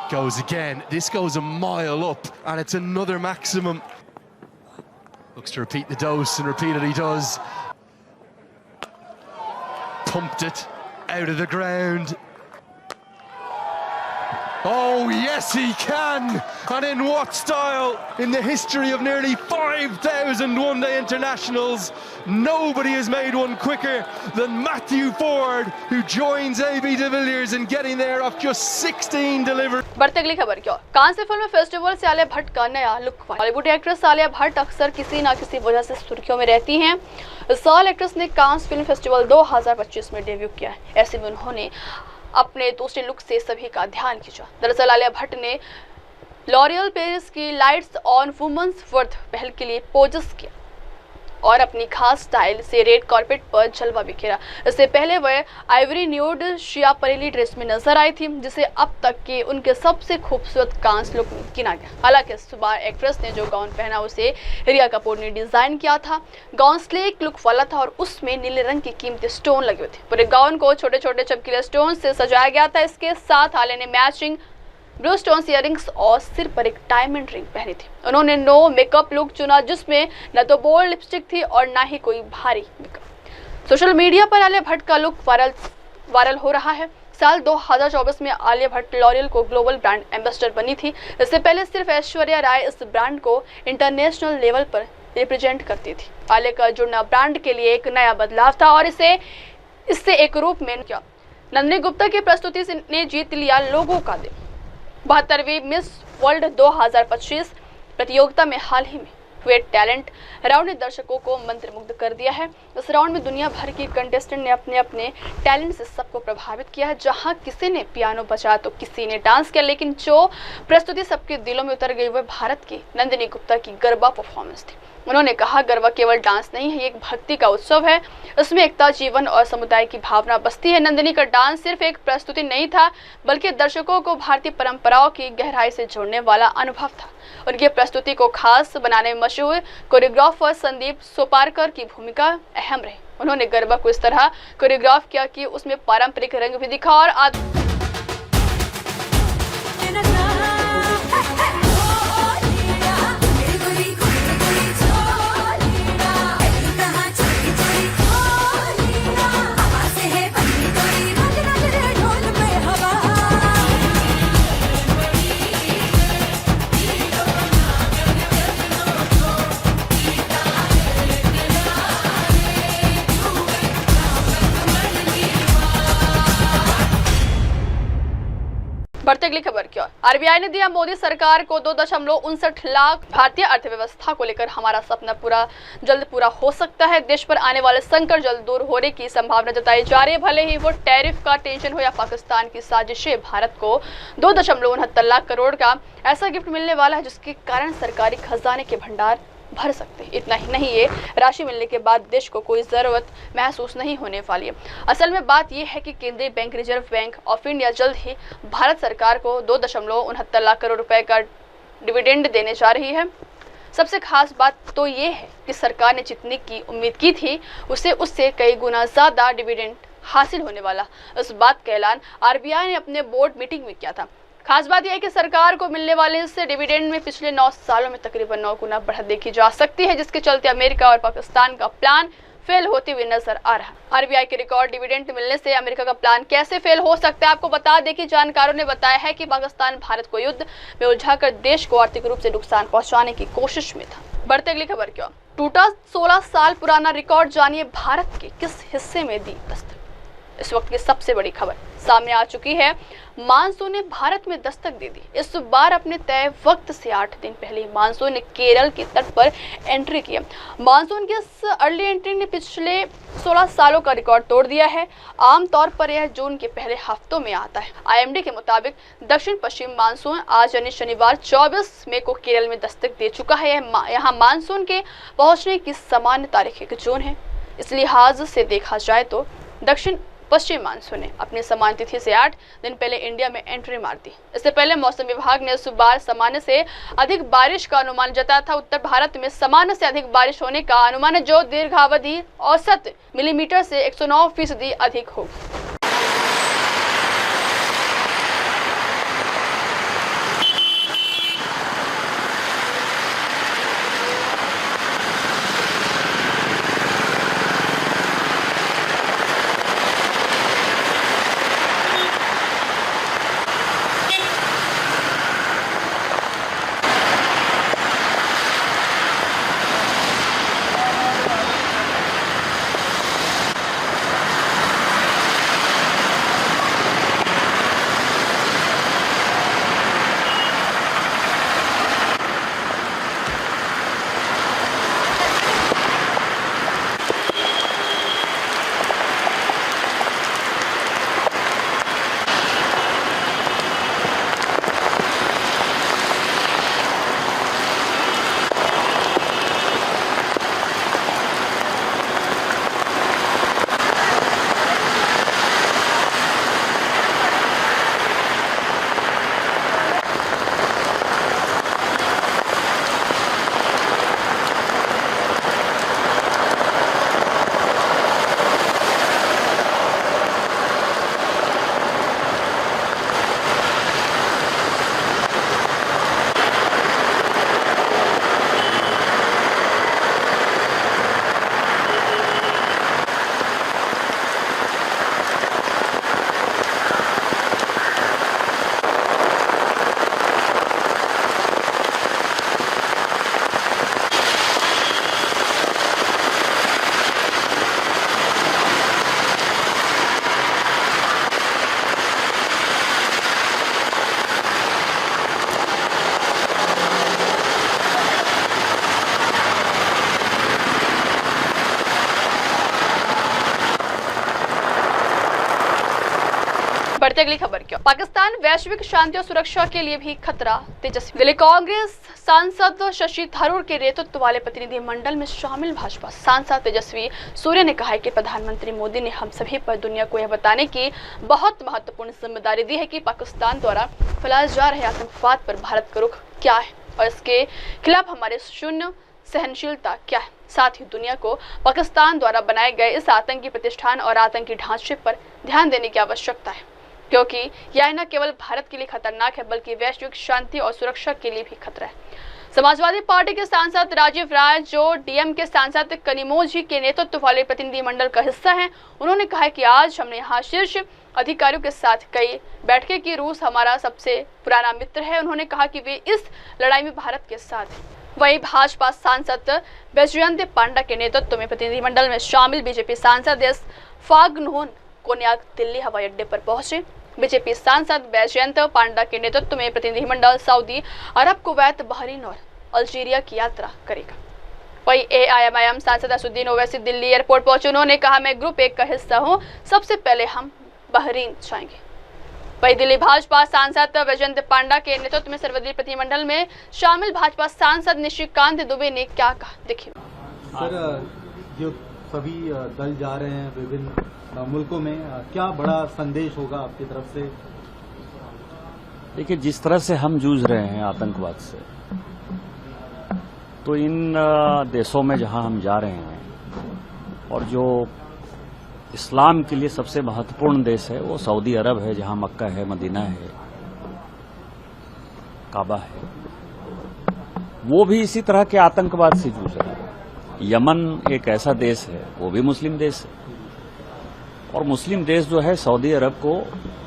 Goes again. This goes a mile up, and it's another maximum. Looks to repeat the dose, and repeatedly does. Pumped it out of the ground. Oh, yes, he can! And in what style? In the history of nearly 5,000 one-day internationals, nobody has made one quicker than Matthew Ford, who joins AB de Villiers in getting there off just 16 delivered. बढ़ते अगली खबर की ओर। Cannes film festival से आलिया भट्ट का नया look. Bollywood actress Alia Bhatt अक्सर किसी न किसी वजह से सुर्खियों में रहती हैं। इस साल एक्ट्रेस ने कांस फिल्म फेस्टिवल 2025 में डेब्यू किया है। ऐसे में उन्होंने अपने दूसरे लुक से सभी का ध्यान खींचा। दरअसल आलिया भट्ट ने लॉरियल पेरिस की लाइट्स ऑन वुमेन्स वर्थ पहल के लिए पोजेस किया और अपनी खास स्टाइल से रेड कार्पेट पर जलवा बिखेरा। इससे पहले वह आइवरी न्यूड शियापरेली ड्रेस में नजर आई थी, जिसे अब तक के उनके सबसे खूबसूरत कांस लुक में गिना गया। हालांकि इस बार एक्ट्रेस ने जो गाउन पहना उसे रिया कपूर ने डिजाइन किया था। गाउन स्लेक लुक वाला था और उसमें नीले रंग के कीमती स्टोन लगे हुए थे। पूरे गाउन को छोटे छोटे चमकीले स्टोन से सजाया गया था। इसके साथ आलिया ने मैचिंग ब्लू स्टोन्स इयररिंग्स और सिर पर एक डायमंड रिंग पहनी थी। उन्होंने नो मेकअप लुक चुना, जिसमें न तो बोल्ड लिपस्टिक थी और ना ही कोई भारी मेकअप। सोशल मीडिया पर आलिया भट्ट का लुक वायरल हो रहा है। साल 2024 में आलिया भट्ट लॉरियल को ग्लोबल ब्रांड एम्बेसडर बनी थी। इससे पहले सिर्फ ऐश्वर्या राय इस ब्रांड को इंटरनेशनल लेवल पर रिप्रेजेंट करती थी। आलिया का जुड़ना ब्रांड के लिए एक नया बदलाव था और इससे एक रूप में किया। नंदिनी गुप्ता की प्रस्तुति ने जीत लिया लोगों का दिल। 72वीं मिस वर्ल्ड 2025 प्रतियोगिता में हाल ही में हुए टैलेंट राउंड ने दर्शकों को मंत्रमुग्ध कर दिया है। इस राउंड में दुनिया भर की कंटेस्टेंट ने अपने अपने टैलेंट से सबको प्रभावित किया है। जहां किसी ने पियानो बजाया तो किसी ने डांस किया, लेकिन जो प्रस्तुति सबके दिलों में उतर गई वह भारत की नंदिनी गुप्ता की गरबा परफॉर्मेंस थी। उन्होंने कहा, गरबा केवल डांस नहीं है, ये एक भक्ति का उत्सव है। इसमें एकता, जीवन और समुदाय की भावना बसती है। नंदिनी का डांस सिर्फ एक प्रस्तुति नहीं था, बल्कि दर्शकों को भारतीय परंपराओं की गहराई से जोड़ने वाला अनुभव था। उनकी प्रस्तुति को खास बनाने में मशहूर कोरियोग्राफर संदीप सोपारकर की भूमिका अहम रही। उन्होंने गरबा को इस तरह कोरियोग्राफ किया कि उसमें पारंपरिक रंग भी दिखा और बढ़ते अगली खबर की ओर। आरबीआई ने दिया मोदी सरकार को 2.59 लाख। भारतीय अर्थव्यवस्था को लेकर हमारा सपना जल्द पूरा हो सकता है। देश पर आने वाले संकट जल्द दूर होने की संभावना जताई जा रही है। भले ही वो टैरिफ का टेंशन हो या पाकिस्तान की साजिशें, भारत को 2.69 लाख करोड़ का ऐसा गिफ्ट मिलने वाला है जिसके कारण सरकारी खजाने के भंडार भर सकते हैं। इतना ही नहीं, ये राशि मिलने के बाद देश को कोई जरूरत महसूस नहीं होने वाली है। असल में बात यह है कि केंद्रीय bank reserve bank of India जल्द ही भारत सरकार को 2.69 लाख करोड़ रुपए का डिविडेंड देने जा रही है। सबसे खास बात तो ये है कि सरकार ने जितनी की उम्मीद की थी उससे कई गुना ज्यादा डिविडेंड हासिल होने वाला। इस बात का ऐलान आरबीआई ने अपने बोर्ड मीटिंग में किया था। खास बात यह है कि सरकार को मिलने वाले इस डिविडेंड में पिछले 9 सालों में तकरीबन 9 गुना बढ़त देखी जा सकती है, जिसके चलते अमेरिका और पाकिस्तान का प्लान फेल होते हुए नजर आ रहा है। आरबीआई के रिकॉर्ड डिविडेंड मिलने से अमेरिका का प्लान कैसे फेल हो सकता है? आपको बता दें कि जानकारों ने बताया है कि पाकिस्तान भारत को युद्ध में उलझाकर देश को आर्थिक रूप से नुकसान पहुंचाने की कोशिश में था। बढ़ते अगली खबर की ओर। टूटा 16 साल पुराना रिकॉर्ड, जानिए भारत के किस हिस्से में दी दस्तक। इस वक्त की सबसे बड़ी खबर सामने आ चुकी है। मानसून ने भारत में दस्तक दे दी। इस बार अपने तय वक्त से 8 दिन पहले मानसून ने केरल के तट पर एंट्री की। मानसून की इस अर्ली एंट्री ने पिछले 16 सालों का रिकॉर्ड तोड़ दिया है। आमतौर पर यह जून के पहले हफ्तों में आता है। आईएमडी के मुताबिक दक्षिण पश्चिम मानसून आज यानी शनिवार 24 मई को केरल में दस्तक दे चुका है। यहाँ मानसून के पहुंचने की सामान्य तारीख 1 जून है। इस लिहाज से देखा जाए तो दक्षिण पश्चिम मानसून ने अपनी सामान्य तिथि से 8 दिन पहले इंडिया में एंट्री मार दी। इससे पहले मौसम विभाग ने इस बार सामान्य से अधिक बारिश का अनुमान जताया था। उत्तर भारत में सामान्य से अधिक बारिश होने का अनुमान है, जो दीर्घावधि औसत मिलीमीटर से 109% अधिक होगी। बढ़ते अगली खबर की ओर। पाकिस्तान वैश्विक शांति और सुरक्षा के लिए भी खतरा, तेजस्वी। दिल्ली कांग्रेस सांसद शशि थरूर के नेतृत्व वाले प्रतिनिधि मंडल में शामिल भाजपा सांसद तेजस्वी सूर्य ने कहा है कि प्रधानमंत्री मोदी ने हम सभी पर दुनिया को यह बताने की बहुत महत्वपूर्ण जिम्मेदारी दी है कि पाकिस्तान द्वारा फैलाए जा रहे आतंकवाद पर भारत का रुख क्या है और इसके खिलाफ हमारे शून्य सहनशीलता क्या है। साथ ही दुनिया को पाकिस्तान द्वारा बनाए गए इस आतंकी प्रतिष्ठान और आतंकी ढांचे पर ध्यान देने की आवश्यकता है, क्योंकि यह न केवल भारत के लिए खतरनाक है बल्कि वैश्विक शांति और सुरक्षा के लिए भी खतरा है। समाजवादी पार्टी के सांसद राजीव राय, जो डीएम के सांसद कनिमोझी के नेतृत्व वाले प्रतिनिधिमंडल का हिस्सा हैं, उन्होंने कहा है कि आज हमने यहाँ शीर्ष अधिकारियों के साथ कई बैठकें की। रूस हमारा सबसे पुराना मित्र है। उन्होंने कहा कि वे इस लड़ाई में भारत के साथ हैं। वहीं भाजपा सांसद बैजयंत पांडा के नेतृत्व में प्रतिनिधिमंडल में शामिल बीजेपी सांसद एस फागनोन कोन्याक दिल्ली हवाई अड्डे पर पहुंचे। बीजेपी सांसद बैजयंत पांडा के नेतृत्व में प्रतिनिधिमंडल सऊदी अरब, कुवैत, बहरीन और अल्जीरिया की यात्रा करेगा। वहीं एआईएमआईएम सांसद असुद्दीन ओवैसी दिल्ली एयरपोर्ट पहुंचे। उन्होंने कहा, मैं ग्रुप 1 का हिस्सा हूं, सबसे पहले हम बहरीन जाएंगे। वहीं दिल्ली भाजपा सांसद बैजयंत पांडा के नेतृत्व में सर्वदलीय प्रतिनिधिमंडल में शामिल भाजपा सांसद निशिकांत दुबे ने क्या कहा, देखिए। सर, जो सभी दल जा रहे हैं विभिन्न मुल्कों में, क्या बड़ा संदेश होगा आपकी तरफ से? देखिए, जिस तरह से हम जूझ रहे हैं आतंकवाद से, तो इन देशों में जहां हम जा रहे हैं और जो इस्लाम के लिए सबसे महत्वपूर्ण देश है वो सऊदी अरब है, जहां मक्का है, मदीना है, काबा है, वो भी इसी तरह के आतंकवाद से जूझ रहा है। यमन एक ऐसा देश है, वो भी मुस्लिम देश है, और मुस्लिम देश जो है सऊदी अरब को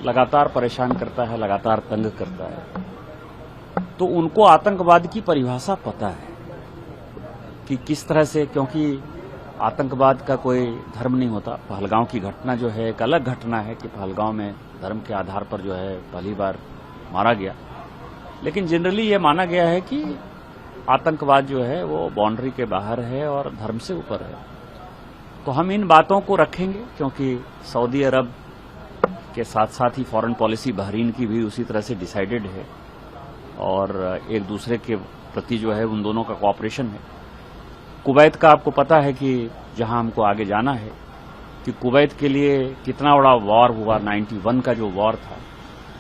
लगातार परेशान करता है, लगातार तंग करता है। तो उनको आतंकवाद की परिभाषा पता है कि किस तरह से, क्योंकि आतंकवाद का कोई धर्म नहीं होता। पहलगांव की घटना जो है एक अलग घटना है कि पहलगांव में धर्म के आधार पर जो है पहली बार मारा गया, लेकिन जनरली ये माना गया है कि आतंकवाद जो है वो बाउंड्री के बाहर है और धर्म से ऊपर है। तो हम इन बातों को रखेंगे, क्योंकि सऊदी अरब के साथ साथ ही फॉरेन पॉलिसी बहरीन की भी उसी तरह से डिसाइडेड है और एक दूसरे के प्रति जो है उन दोनों का कोऑपरेशन है। कुवैत का आपको पता है कि जहां हमको आगे जाना है, कि कुवैत के लिए कितना बड़ा वॉर हुआ। 91 का जो वॉर था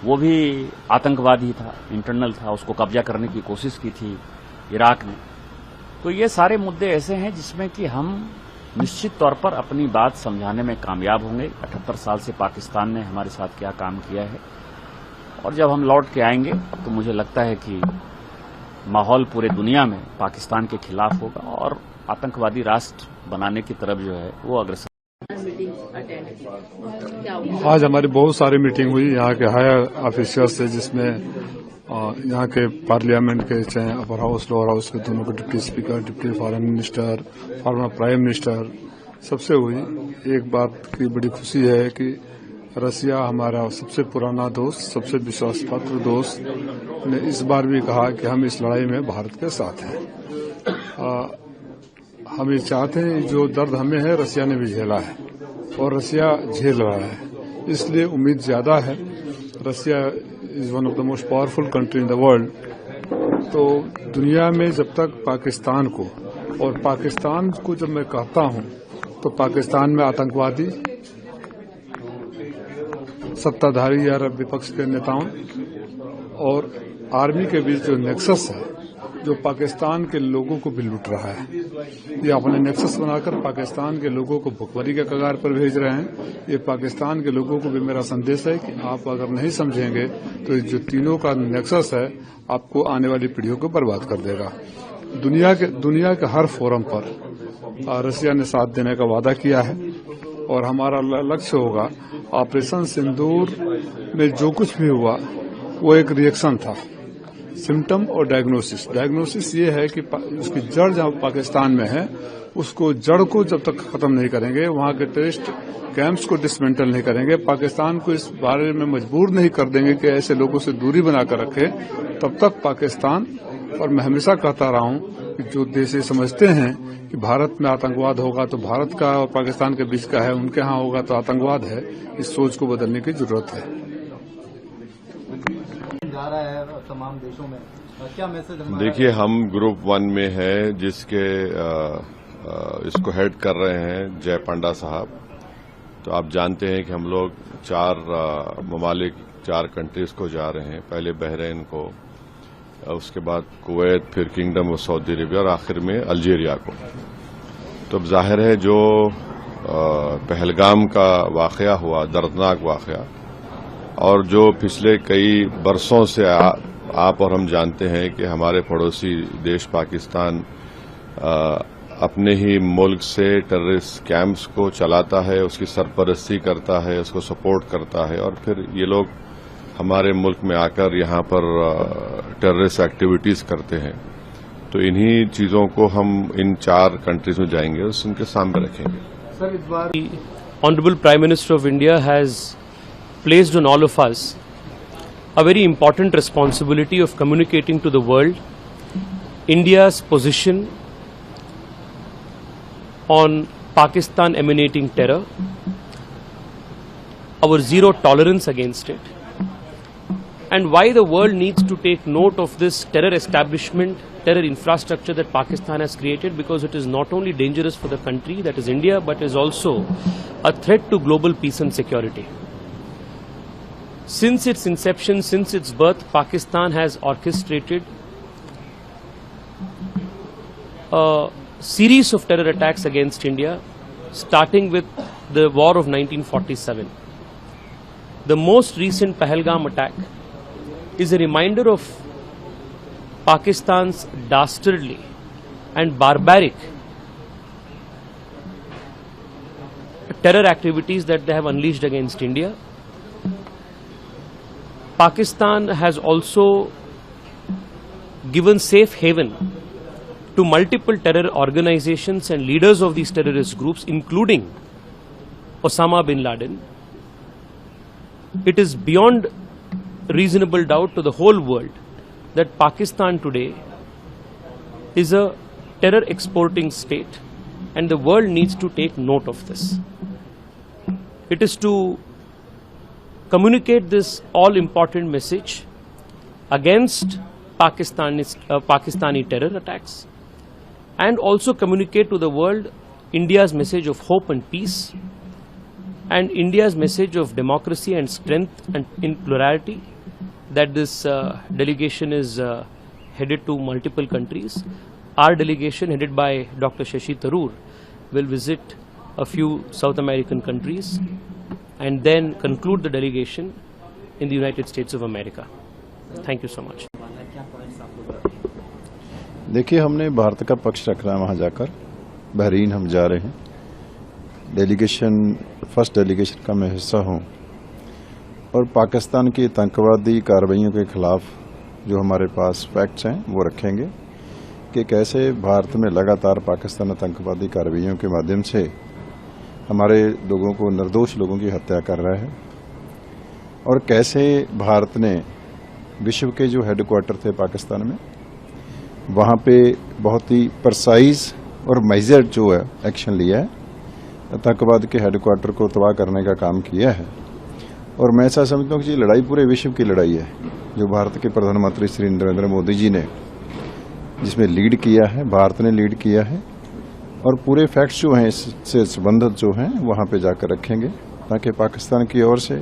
वो भी आतंकवादी था, इंटरनल था, उसको कब्जा करने की कोशिश की थी इराक ने। तो ये सारे मुद्दे ऐसे हैं जिसमें कि हम निश्चित तौर पर अपनी बात समझाने में कामयाब होंगे। 78 साल से पाकिस्तान ने हमारे साथ क्या काम किया है, और जब हम लौट के आएंगे तो मुझे लगता है कि माहौल पूरे दुनिया में पाकिस्तान के खिलाफ होगा और आतंकवादी राष्ट्र बनाने की तरफ जो है वो अग्रसर। आज हमारी बहुत सारी मीटिंग हुई यहाँ के हायर ऑफिसर्स से, जिसमें यहाँ के पार्लियामेंट के चाहे अपर हाउस लोअर हाउस के दोनों के deputy speaker, deputy foreign minister, former prime minister, सबसे हुई। एक बात की बड़ी खुशी है कि रसिया हमारा सबसे पुराना दोस्त, सबसे विश्वासपात्र दोस्त ने इस बार भी कहा कि हम इस लड़ाई में भारत के साथ हैं। हम ये चाहते हैं जो दर्द हमें है रसिया ने भी झेला है और रसिया झेल रहा है, इसलिए उम्मीद ज्यादा है। Russia is one of the most powerful country in the world. तो दुनिया में जब तक पाकिस्तान को, और पाकिस्तान को जब मैं कहता हूं तो पाकिस्तान में आतंकवादी, सत्ताधारी या विपक्ष के नेताओं और आर्मी के बीच जो नेक्सस है, जो पाकिस्तान के लोगों को भी लूट रहा है, ये अपने नेक्सस बनाकर पाकिस्तान के लोगों को भुखमरी के कगार पर भेज रहे हैं। ये पाकिस्तान के लोगों को भी मेरा संदेश है कि आप अगर नहीं समझेंगे तो जो तीनों का नेक्सस है आपको आने वाली पीढ़ियों को बर्बाद कर देगा। दुनिया के हर फोरम पर रसिया ने साथ देने का वादा किया है और हमारा लक्ष्य होगा। ऑपरेशन सिंदूर में जो कुछ भी हुआ वो एक रिएक्शन था, सिम्टम और डायग्नोसिस। डायग्नोसिस ये है कि उसकी जड़ जहां पाकिस्तान में है, उसको जड़ को जब तक खत्म नहीं करेंगे, वहां के टेररिस्ट कैंप्स को डिसमेंटल नहीं करेंगे, पाकिस्तान को इस बारे में मजबूर नहीं कर देंगे कि ऐसे लोगों से दूरी बनाकर रखे, तब तक पाकिस्तान, और मैं हमेशा कहता रहा हूं कि जो देश ये समझते हैं कि भारत में आतंकवाद होगा तो भारत का और पाकिस्तान के बीच का है, उनके यहां होगा तो आतंकवाद है, इस सोच को बदलने की जरूरत है। तमाम देशों में, क्या मैसेज? देखिए, हम ग्रुप 1 में है, जिसके इसको हेड कर रहे हैं जय पांडा साहब। तो आप जानते हैं कि हम लोग 4 ममालिक, 4 कंट्रीज को जा रहे हैं। पहले बहरीन को, उसके बाद कुवैत, फिर किंगडम ऑफ सऊदी अरेबिया और आखिर में अल्जीरिया को। तो अब जाहिर है जो पहलगाम का वाकया हुआ, दर्दनाक वाकया, और जो पिछले कई बरसों से आप और हम जानते हैं कि हमारे पड़ोसी देश पाकिस्तान अपने ही मुल्क से टेररिस्ट कैंप्स को चलाता है, उसकी सरपरस्ती करता है, उसको सपोर्ट करता है, और फिर ये लोग हमारे मुल्क में आकर यहाँ पर टेररिस्ट एक्टिविटीज करते हैं। तो इन्हीं चीजों को हम इन 4 कंट्रीज में जाएंगे और उनके सामने रखेंगे। सर, इस बार honourable prime minister of India has placed on all of us a very important responsibility of communicating to the world India's position on Pakistan emanating terror, our zero tolerance against it, and why the world needs to take note of this terror establishment, terror infrastructure that Pakistan has created, because it is not only dangerous for the country, that is India, but is also a threat to global peace and security. Since its inception, since its birth, Pakistan has orchestrated a series of terror attacks against India, starting with the war of 1947. The most recent Pahalgam attack is a reminder of Pakistan's dastardly and barbaric terror activities that they have unleashed against India. Pakistan has also given safe haven to multiple terror organizations and leaders of these terrorist groups, including Osama bin Laden. It is beyond reasonable doubt to the whole world that Pakistan today is a terror exporting state, and the world needs to take note of this. It is to communicate this all-important message against Pakistani terror attacks, and also communicate to the world India's message of hope and peace, and India's message of democracy and strength and in plurality, that this delegation is headed to multiple countries. Our delegation, headed by Dr. Shashi Tharoor, will visit a few South American countries and then conclude the delegation in the United States of America. Thank you so much. देखिए, हमने भारत का पक्ष रखना है। वहाँ जाकर Bahrain हम जा रहे हैं। डेलीगेशन, फर्स्ट डेलीगेशन का मैं हिस्सा हूँ, और पाकिस्तान की आतंकवादी कार्रवाइयों के खिलाफ जो हमारे पास फैक्ट्स हैं वो रखेंगे कि कैसे भारत में लगातार पाकिस्तान आतंकवादी कार्रवाइयों के माध्यम से हमारे लोगों को, निर्दोष लोगों की हत्या कर रहा है, और कैसे भारत ने विश्व के जो हेडक्वार्टर थे पाकिस्तान में, वहाँ पे बहुत ही परसाइज और मेजर्ड जो है एक्शन लिया है, आतंकवाद के हेडक्वार्टर को तबाह करने का काम किया है। और मैं ऐसा समझता हूँ कि ये लड़ाई पूरे विश्व की लड़ाई है, जो भारत के प्रधानमंत्री श्री नरेंद्र मोदी जी ने जिसमें लीड किया है, भारत ने लीड किया है, और पूरे फैक्ट्स जो हैं इससे संबंधित जो हैं वहाँ पे जाकर रखेंगे, ताकि पाकिस्तान की ओर से,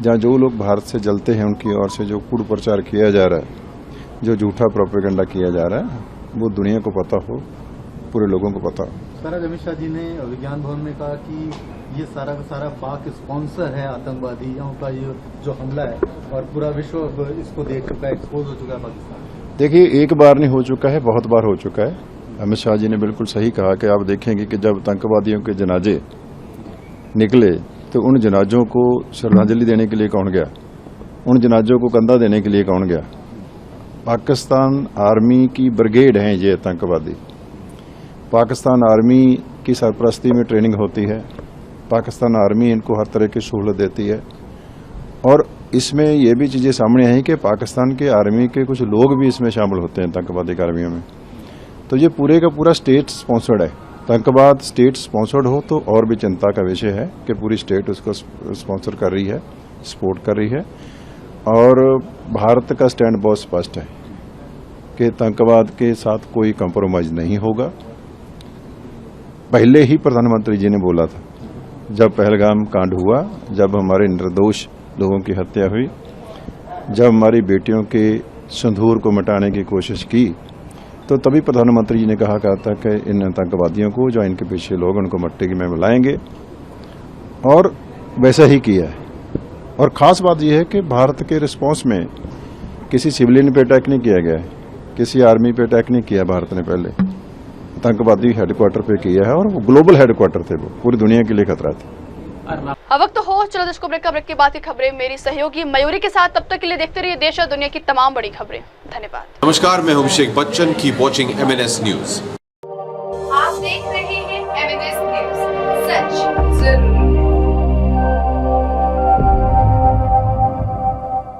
जहाँ जो लोग भारत से जलते हैं उनकी ओर से जो कूड़ प्रचार किया जा रहा है, जो झूठा प्रोपेगेंडा किया जा रहा है, वो दुनिया को पता हो, पूरे लोगों को पता हो। सर, अमित शाह जी ने विज्ञान भवन में कहा कि ये सारा का सारा पाक स्पॉन्सर है आतंकवादियों का ये जो हमला है, और पूरा विश्व इसको देख चुका है, एक्सपोज हो चुका है पाकिस्तान। देखिए, एक बार नहीं हो चुका है, बहुत बार हो चुका है। अमित शाह जी ने बिल्कुल सही कहा कि आप देखेंगे कि जब आतंकवादियों के जनाजे निकले तो उन जनाजों को श्रद्धांजलि देने के लिए कौन गया, उन जनाजों को कंधा देने के लिए कौन गया? पाकिस्तान आर्मी की ब्रिगेड हैं ये आतंकवादी। पाकिस्तान आर्मी की सरपरस्ती में ट्रेनिंग होती है, पाकिस्तान आर्मी इनको हर तरह की सहूलत देती है, और इसमें यह भी चीज़ें सामने आई कि पाकिस्तान के आर्मी के कुछ लोग भी इसमें शामिल होते हैं आतंकवादी कार्रवाइयों में। तो ये पूरे का पूरा स्टेट स्पॉन्सर्ड है। आतंकवाद स्टेट स्पॉन्सर्ड हो तो और भी चिंता का विषय है कि पूरी स्टेट उसको स्पॉन्सर कर रही है, सपोर्ट कर रही है, और भारत का स्टैंड बहुत स्पष्ट है कि आतंकवाद के साथ कोई कंप्रोमाइज नहीं होगा। पहले ही प्रधानमंत्री जी ने बोला था, जब पहलगाम कांड हुआ, जब हमारे निर्दोष लोगों की हत्या हुई, जब हमारी बेटियों के सिंदूर को मिटाने की कोशिश की, तो तभी प्रधानमंत्री जी ने कहा था कि इन आतंकवादियों को, जो इनके पीछे लोग, उनको मट्टी में मिलाएंगे, और वैसा ही किया है। और ख़ास बात यह है कि भारत के रिस्पांस में किसी सिविलियन पे अटैक नहीं किया गया है, किसी आर्मी पे अटैक नहीं किया भारत ने। पहले आतंकवादी हेडक्वार्टर पे किया है, और वो ग्लोबल हेडक्वार्टर थे, वो पूरी दुनिया के लिए खतरा था। अब वक्त हो चलो इसको ब्रेक के बाद की खबरें मेरी सहयोगी मयूरी के साथ। तब तक के लिए देखते रहिए देश और दुनिया की तमाम बड़ी खबरें। धन्यवाद। नमस्कार, मैं हूं Abhishek Bachchan. Keep watching MNS news.